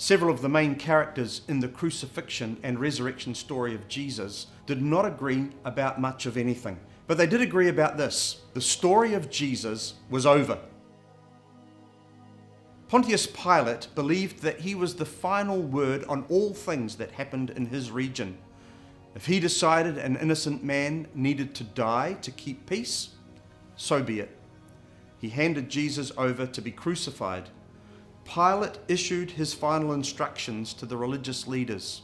Several of the main characters in the crucifixion and resurrection story of Jesus did not agree about much of anything, but they did agree about this: the story of Jesus was over. Pontius Pilate believed that he was the final word on all things that happened in his region. If he decided an innocent man needed to die to keep peace, so be it. He handed Jesus over to be crucified. Pilate issued his final instructions to the religious leaders.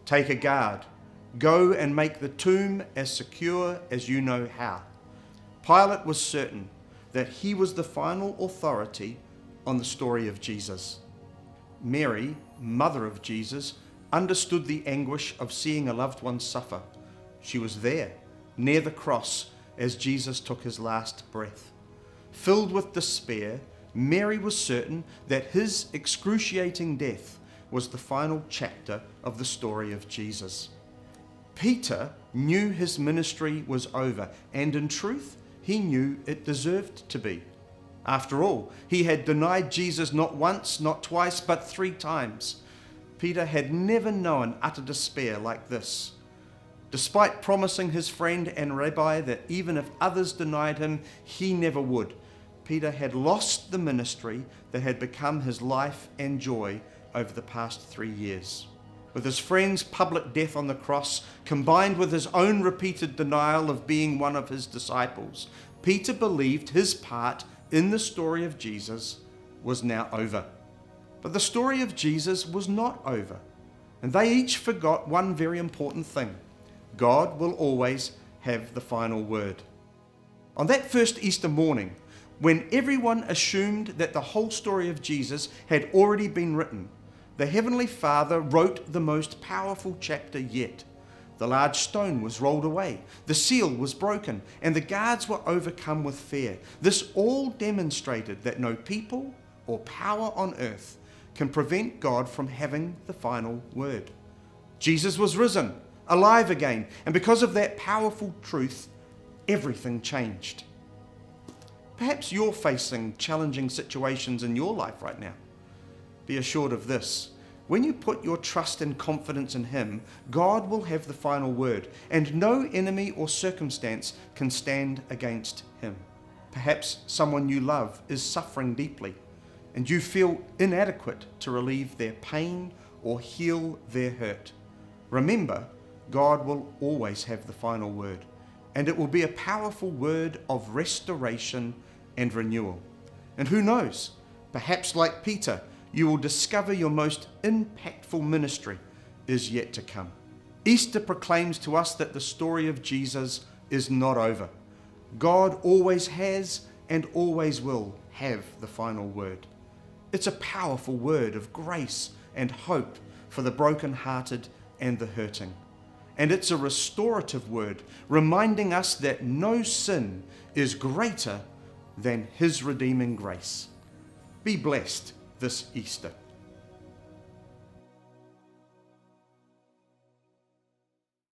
Take a guard. Go and make the tomb as secure as you know how. Pilate was certain that he was the final authority on the story of Jesus. Mary, mother of Jesus, understood the anguish of seeing a loved one suffer. She was there, near the cross, as Jesus took his last breath. Filled with despair, Mary was certain that his excruciating death was the final chapter of the story of Jesus. Peter knew his ministry was over, and in truth, he knew it deserved to be. After all, he had denied Jesus not once, not twice, but 3 times. Peter had never known utter despair like this. Despite promising his friend and rabbi that even if others denied him, he never would, Peter had lost the ministry that had become his life and joy over the past 3 years. With his friend's public death on the cross, combined with his own repeated denial of being one of his disciples, Peter believed his part in the story of Jesus was now over. But the story of Jesus was not over, and they each forgot one very important thing: God will always have the final word. On that first Easter morning, when everyone assumed that the whole story of Jesus had already been written, the Heavenly Father wrote the most powerful chapter yet. The large stone was rolled away, the seal was broken, and the guards were overcome with fear. This all demonstrated that no people or power on earth can prevent God from having the final word. Jesus was risen, alive again, and because of that powerful truth, everything changed. Perhaps you're facing challenging situations in your life right now. Be assured of this: when you put your trust and confidence in Him, God will have the final word, and no enemy or circumstance can stand against Him. Perhaps someone you love is suffering deeply, and you feel inadequate to relieve their pain or heal their hurt. Remember, God will always have the final word, and it will be a powerful word of restoration and renewal. And who knows, perhaps like Peter, you will discover your most impactful ministry is yet to come. Easter proclaims to us that the story of Jesus is not over. God always has and always will have the final word. It's a powerful word of grace and hope for the brokenhearted and the hurting. And it's a restorative word, reminding us that no sin is greater than His redeeming grace. Be blessed this Easter.